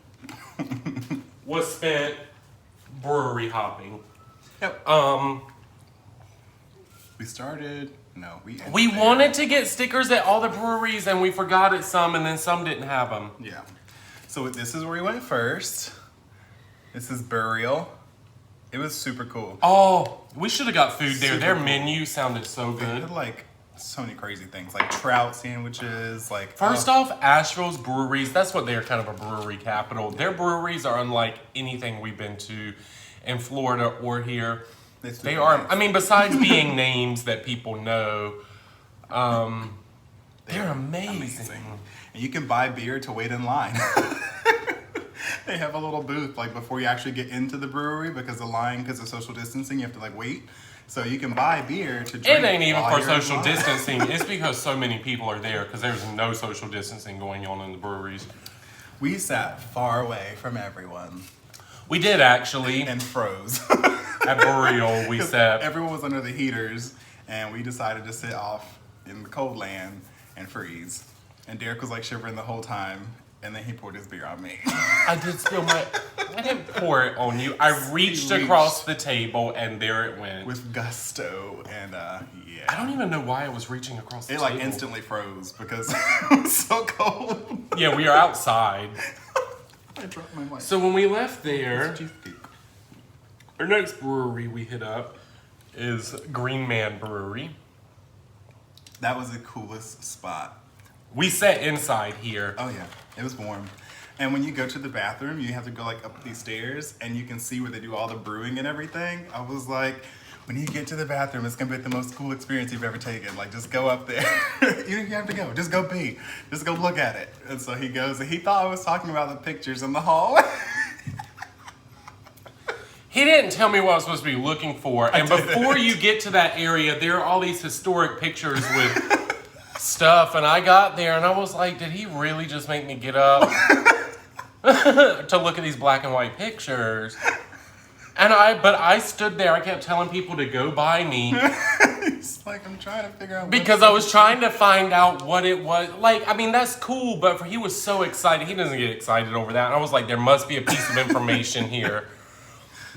was spent brewery hopping. Yep. We started. No, we. ended We there. wanted to get stickers at all the breweries, and we forgot at some, and then some didn't have them. Yeah. So this is where we went first. This is Burial. It was super cool. Oh, we should have got food there. Super Their cool. menu sounded so They good. had like so many crazy things, like trout sandwiches. Like First off, Asheville's breweries, that's what they're kind of a brewery capital. Their breweries are unlike anything we've been to in Florida or here. They are, I mean, besides being names that people know, they're amazing. And you can buy beer to wait in line. They have a little booth like before you actually get into the brewery because the line, because of social distancing, you have to like wait. So you can buy beer to drink. It ain't even while for you're in social line. distancing. It's because so many people are there because there's no social distancing going on in the breweries. We sat far away from everyone We did actually. and froze. At Burial, we sat. Everyone was under the heaters, and we decided to sit off in the cold land and freeze. And Derek was like shivering the whole time, and then he poured his beer on me. I did spill my. I didn't pour it on you. I reached across the table and there it went. With gusto, and yeah. I don't even know why I was reaching across the It table. like instantly froze because it was so cold. Yeah, we are outside. I dropped my mic. So when we left there, Cheesecake. our next brewery we hit up is Green Man Brewery. That was the coolest spot. We sat inside here. Oh yeah, it was warm. And when you go to the bathroom, you have to go like up these stairs, and you can see where they do all the brewing and everything. I was like, when you get to the bathroom, it's gonna be the most cool experience you've ever taken. Like, just go up there. You don't have to go. Just go pee. Just go look at it. And so he goes, and he thought I was talking about the pictures in the hallway. He didn't tell me what I was supposed to be looking for. And before you get to that area, there are all these historic pictures with stuff. And I got there and I was like, did he really just make me get up to look at these black and white pictures? But I stood there. I kept telling people to go by me It's like, I'm trying to figure out because I was trying to find out what it was. Like, I mean, that's cool, but he was so excited. He doesn't get excited over that. And I was like, there must be a piece of information here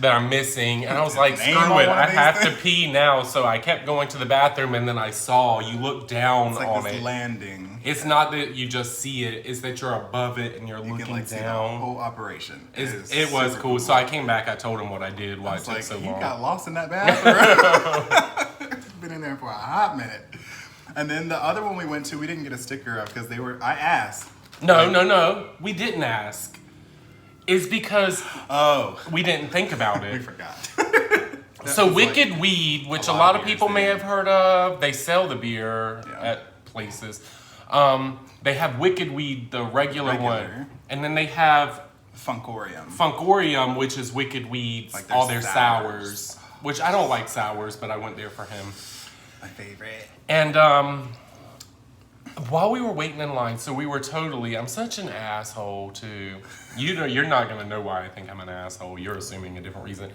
that I'm missing. And I was like, Name screw on it. one of I these have to things? pee now. So I kept going to the bathroom and then I saw you look down It's like on this it. landing. It's not that you just see it. It's that you're above it and you're You looking can like see the down. whole operation. It was super cool. So I came back. I told him what I did, why it It's took like, so you long. got lost in that bathroom. Been in there for a hot minute. And then the other one we went to, we didn't get a sticker of because I asked. No. We didn't ask. It's because Oh, we didn't think about we it. forgot. So was Wicked like Weed, which a a lot lot of of people beers may there. have heard of, they sell the beer Yeah. at places. They have Wicked Weed, the regular one, Regular. and then they have Funkorium. Funkorium, which is Wicked Weed's Like their all their sours. sours. Which I don't like sours, but I went there for him. My favorite. And while we were waiting in line, so we were totally, I'm such an asshole too. You're not gonna know why I think I'm an asshole. You're assuming a different reason.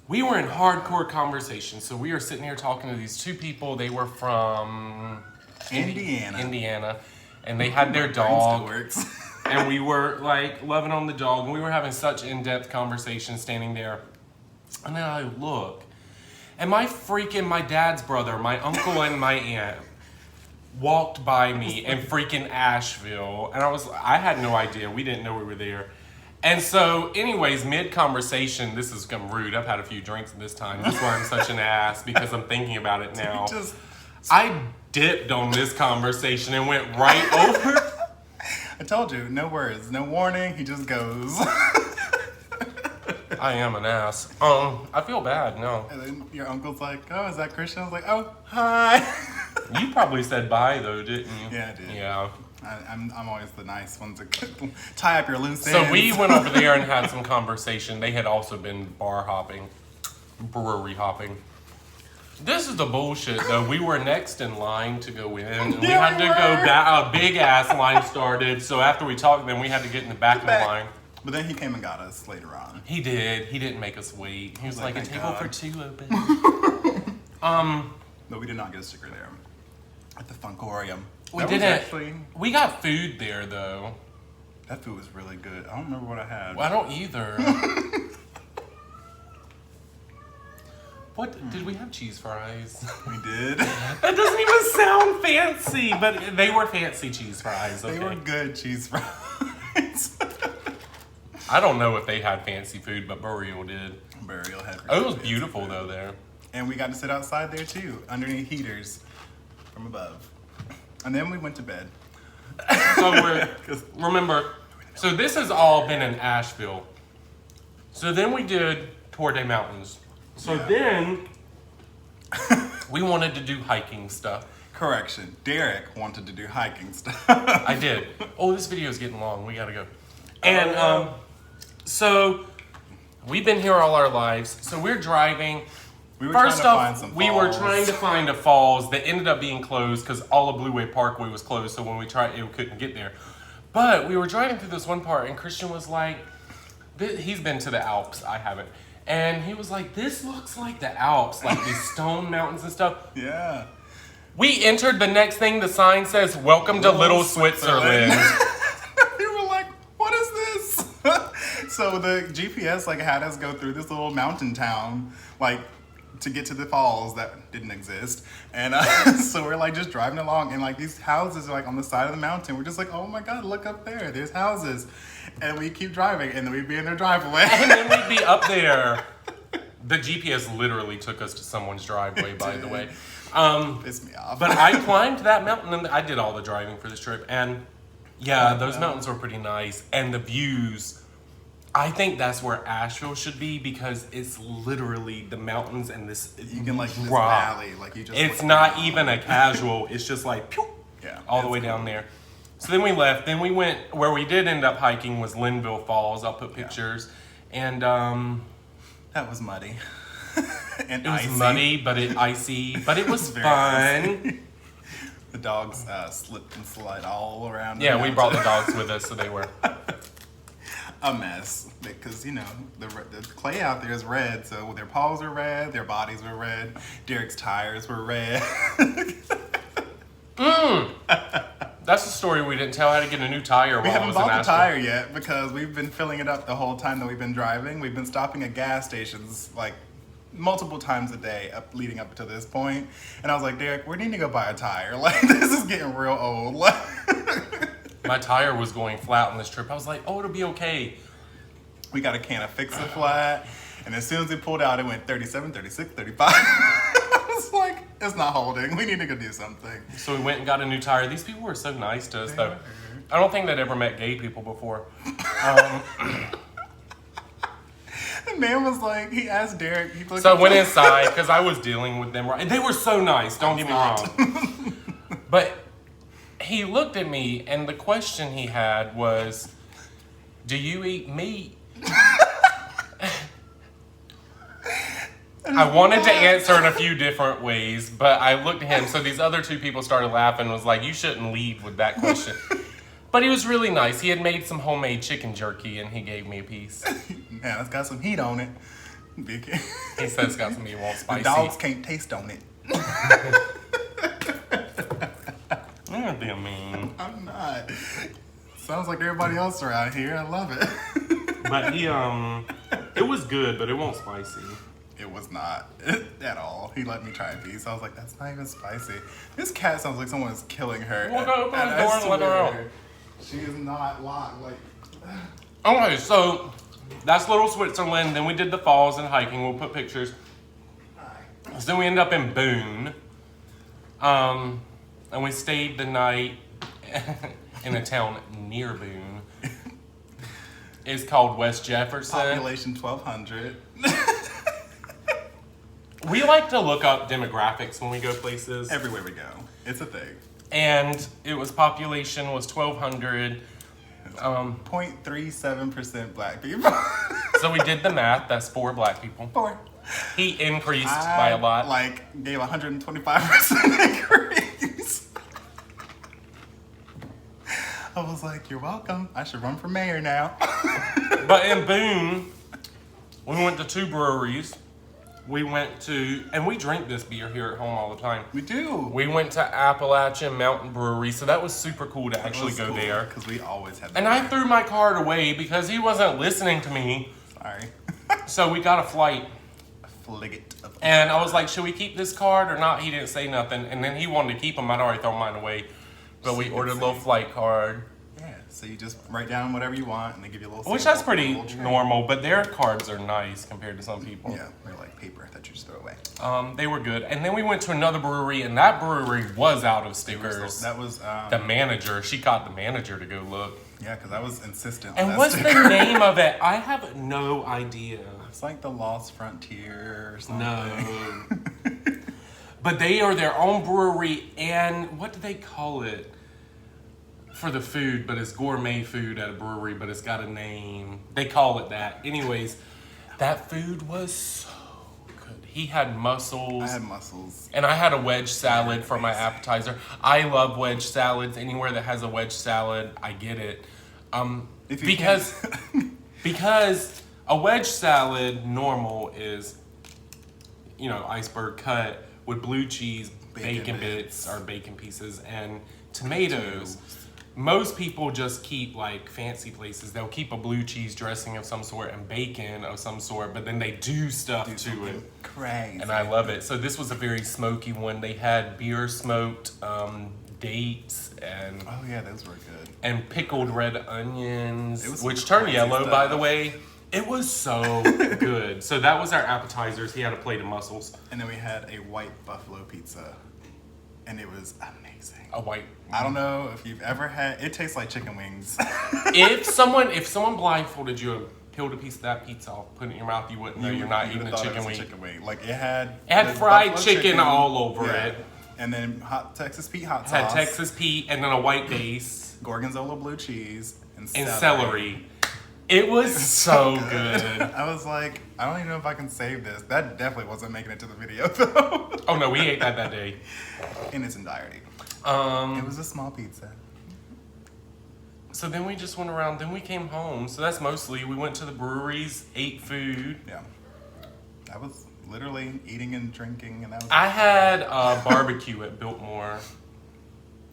We were in hardcore conversation. So we were sitting here talking to these two people. They were from Indiana. And they had their Brain still dog. works. And we were like loving on the dog. And we were having such in-depth conversation standing there. And then I look. And my dad's brother, my uncle and my aunt walked by me in freaking Asheville. And I had no idea. We didn't know we were there. And so, anyways, mid-conversation, this is become rude. I've had a few drinks this time. That's why I'm such an ass, because I'm thinking about it now. I dipped on this conversation and went right over. I told you, no words, no warning. He just goes. I am an ass. I feel bad, no. And then your uncle's like, "Oh, is that Christian?" I was like, "Oh, hi." You probably said bye, though, didn't you? Yeah, I did. Yeah. I'm always the nice one to tie up your loose So ends. we went over there and had some conversation. They had also been brewery hopping. This is the bullshit, though. We were next in line to go in, and we Yeah, had we to were. go back. A big ass line started. So after we talked, then we had to get in the back of the line. But then he came and got us later on. He did. He didn't make us wait. He was like, a Thank table God. for two open. But we did not get a sticker there. At the Funkorium. We That was didn't. actually, We got food there, though. that food was really good. I don't remember what I had. Well, I don't either. What did we have? Cheese fries? We did. That doesn't even sound fancy, but they were fancy cheese fries. Okay. They were good cheese fries. I don't know if they had fancy food, but Burial did. Burial had. Oh, it was fancy beautiful food. though there. And we got to sit outside there too, underneath heaters from above. And then we went to bed. So remember, so this has all been in Asheville. So then we did Tour de Mountains. So Yeah. then we wanted to do hiking stuff. Correction. Derek wanted to do hiking stuff. I did. Oh, this video is getting long. We gotta go. And so we've been here all our lives. So we're driving, We were First trying to off, find some we were falls. trying to find a falls that ended up being closed because all of Blue Wave Parkway was closed. So when we tried, it couldn't get there. But we were driving through this one part, and Christian was like, he's been to the Alps. I haven't. And he was like, this looks like the Alps, like these stone mountains and stuff. Yeah. We entered the next thing. The sign says, "Welcome to Little Switzerland." We were like, what is this? So the GPS like had us go through this little mountain town, like to get to the falls that didn't exist. And so we're like just driving along, and like these houses are like on the side of the mountain. We're just like, oh my God, look up there. There's houses. And we keep driving, and then we'd be in their driveway. And then we'd be up there. The GPS literally took us to someone's driveway, by the way. Pissed me off. But I climbed that mountain, and I did all the driving for this trip. And yeah, those mountains were pretty nice. And the views, I think that's where Asheville should be, because it's literally the mountains and this you can like this rock. valley, like you just. It's look not down. even a casual. It's just like pew, Yeah, all the it's way cool. down there. So then we left. Then we went where we did end up hiking was Linville Falls. I'll put pictures. And That was muddy. And it was icy. muddy, but icy, but it was Very fun. The dogs slipped and slid all around. Yeah, the we brought the mountain. dogs with us, so they were. A mess, because you know the clay out there is red, so their paws are red, their bodies were red, Derek's tires were red. That's the story we didn't tell. How to get a new tire We while I haven't was in bought the Asheville. tire yet because we've been filling it up the whole time that we've been driving. We've been stopping at gas stations like multiple times a day leading up to this point. And I was like, Derek, we need to go buy a tire. Like, this is getting real old. My tire was going flat on this trip. I was like, oh, it'll be okay. We got a can of Fix-A-Flat, and as soon as we pulled out, it went 37, 36, 35. I was like, it's not holding. We need to go do something. So we went and got a new tire. These people were so nice to us, They though. were. I don't think they'd ever met gay people before. The man was like, he asked Derek. He looked So I went inside because I was dealing with them. They were so nice, don't get me wrong. But he looked at me, and the question he had was, do you eat meat? I wanted to answer in a few different ways, but I looked at him. So these other two people started laughing and was like, you shouldn't lead with that question. But he was really nice. He had made some homemade chicken jerky, and he gave me a piece. Yeah, it's got some heat on it. He said it's got some meat, won't The spicy. dogs can't taste on it. You're being mean. I'm not. Sounds like everybody else around here. I love it. But he, it was good, but it won't spicy. It was not at all. He let me try a piece. I was like, that's not even spicy. This cat sounds like someone is killing her. Well, go open And the I door and let her swear, out. She is not locked. Like, Okay, so that's Little Switzerland. Then we did the falls and hiking. We'll put pictures. So then we end up in Boone. And we stayed the night in a town near Boone. It's called West Jefferson. population 1,200. We like to look up demographics when we go places. Everywhere we go. It's a thing. And it was population was 1,200. 0.37% black people. So we did the math. That's 4 black people. 4. He increased by a lot. Like, gave 125% increase. I was like, you're welcome. I should run for mayor now. But in Boone, we went to 2 breweries. We went to, and we drink this beer here at home all the time. We do. We went to Appalachian Mountain Brewery, so that was super cool to actually go there. Because we always had that. And I threw my card away because he wasn't listening to me. Sorry. So we got a flight. Fligget of And I was like, should we keep this card or not? He didn't say nothing. And then he wanted to keep them. I'd already thrown mine away. But we ordered a little flight card. Yeah, so you just write down whatever you want and they give you a little Which sample, that's pretty a little tray. normal, but their cards are nice compared to some people. Yeah, they're like paper that you just throw away. They were good. And then we went to another brewery, and that brewery was out of stickers. That was, The manager, she got the manager to go look. yeah, because I was insistent on And that what's sticker. the name of it? I have no idea. It's like the Lost Frontier or something. No. But they are their own brewery, and what do they call it? For the food, but it's gourmet food at a brewery, but it's got a name. They call it that. Anyways, that food was so good. He had mussels. I had mussels. And I had a wedge salad for my appetizer. I love wedge salads. Anywhere that has a wedge salad, I get it. Because a wedge salad normal is, iceberg cut with blue cheese, bacon bits or bacon pieces, and tomatoes. Most people just keep, like, fancy places, they'll keep a blue cheese dressing of some sort and bacon of some sort, but then they do stuff to it. Crazy. And I love it. So this was a very smoky one. They had beer smoked dates and oh yeah, those were good. And pickled red onions, which turned turned yellow, by the way. It was so good. So that was our appetizers. He had a plate of mussels. And then we had a white buffalo pizza, and it was amazing. A white. I don't know if you've ever had. It tastes like chicken wings. If someone blindfolded you and peeled a piece of that pizza off, put it in your mouth, you wouldn't know you're not eating a chicken wing. Like it had fried chicken all over it. And then Texas Pete hot sauce. Had Texas Pete and then a white base. Gorgonzola blue cheese and celery. It was so good. I was like, I don't even know if I can save this. That definitely wasn't making it to the video though. Oh no, we ate that day. In its entirety. It was a small pizza. So then we just went around, then we came home. So that's mostly, we went to the breweries, ate food. Yeah. I was literally eating and drinking, and that was... I had a barbecue at Biltmore.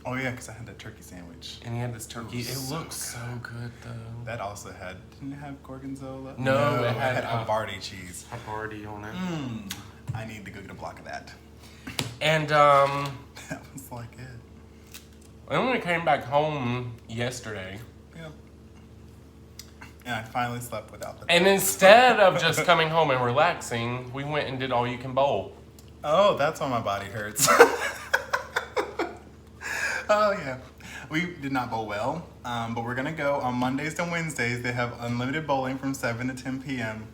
Oh yeah, because I had that turkey sandwich. And he had this turkey. It looked so good though. That also didn't it have gorgonzola? No, it had Havarti cheese. Havarti on it. I need to go get a block of that. And that was like it. Then we came back home yesterday. Yeah. And I finally slept without the... And instead of just coming home and relaxing, we went and did all you can bowl. Oh, that's why my body hurts. Oh yeah. We did not bowl well, but we're gonna go on Mondays and Wednesdays. They have unlimited bowling from 7 to 10 p.m.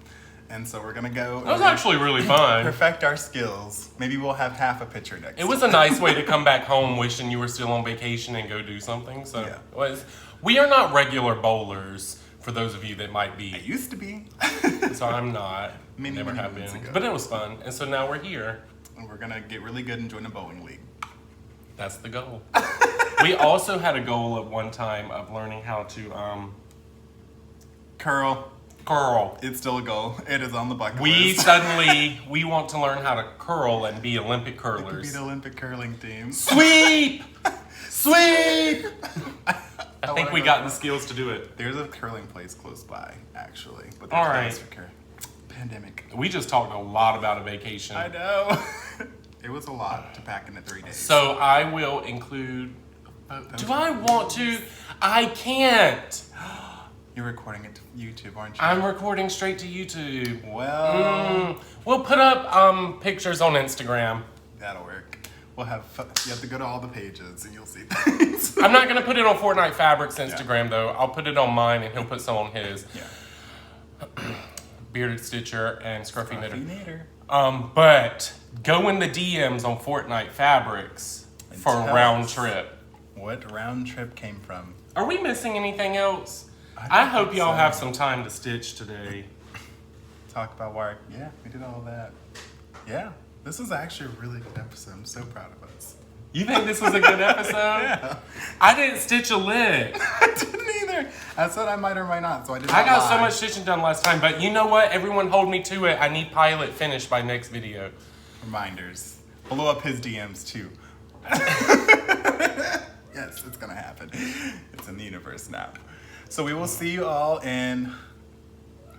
And so we're gonna go. That was actually really fun. Perfect our skills. Maybe we'll have half a pitcher next. It was a nice way to come back home wishing you were still on vacation and go do something. So yeah. We are not regular bowlers, for those of you that might be. I used to be. So I'm not. Never have been. But it was fun. And so now we're here. And we're gonna get really good and join a bowling league. That's the goal. We also had a goal at one time of learning how to curl. It's still a goal. It is on the bucket list. We want to learn how to curl and be Olympic curlers. We could be the Olympic curling team. Sweep! Sweep! I think we got the skills to do it. There's a curling place close by, actually. But all right. Pandemic. We just talked a lot about a vacation. I know. It was a lot to pack into 3 days. So I will include... do I want to? I can't. You're recording it to YouTube, aren't you? I'm recording straight to YouTube. Well... We'll put up pictures on Instagram. That'll work. We'll have... You have to go to all the pages and you'll see things. I'm not going to put it on Fortnight Fabrics Instagram, though. I'll put it on mine and he'll put some on his. Yeah. Bearded Stitcher and Scruffy Knitter. Knitter. But go in the DMs on Fortnight Fabrics for a round trip. What round trip came from? Are we missing anything else? I hope y'all have some time to stitch today. Talk about work. Yeah, we did all that. Yeah, this is actually a really good episode. I'm so proud of us. You think this was a good episode? Yeah. I didn't stitch a lick. I didn't either. I said I might or might not, so I did not I got lie. so much stitching done last time, but you know what? Everyone hold me to it. I need pilot finished by next video. Reminders. Blow up his DMs too. Yes, it's gonna happen. It's in the universe now. So we will see you all in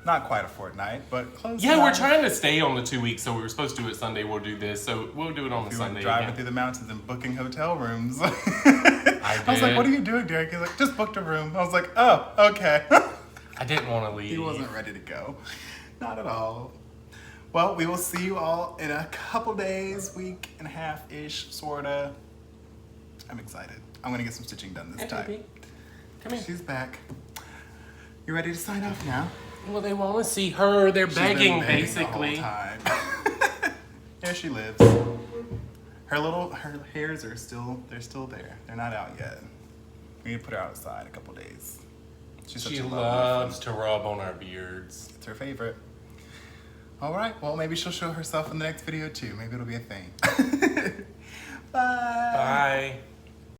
not quite a fortnight, but close. Yeah, we're trying to stay on the 2 weeks, so we were supposed to do it Sunday. We'll do this, so we'll do it on the Sunday. Driving through the mountains and booking hotel rooms. I was like, "What are you doing, Derek?" He's like, "Just booked a room." I was like, "Oh, okay." I didn't want to leave. He wasn't ready to go. Not at all. Well, we will see you all in a couple days, week and a half-ish, sorta. I'm excited. I'm gonna get some stitching done this time. Baby. Come here. She's back. You ready to sign off now? Well, they want to see her. They're begging, basically. The whole time. There she lives. Her hairs are still there. They're not out yet. We need to put her outside a couple days. She loves to rub on our beards. It's her favorite. All right, well, maybe she'll show herself in the next video too. Maybe it'll be a thing. Bye. Bye.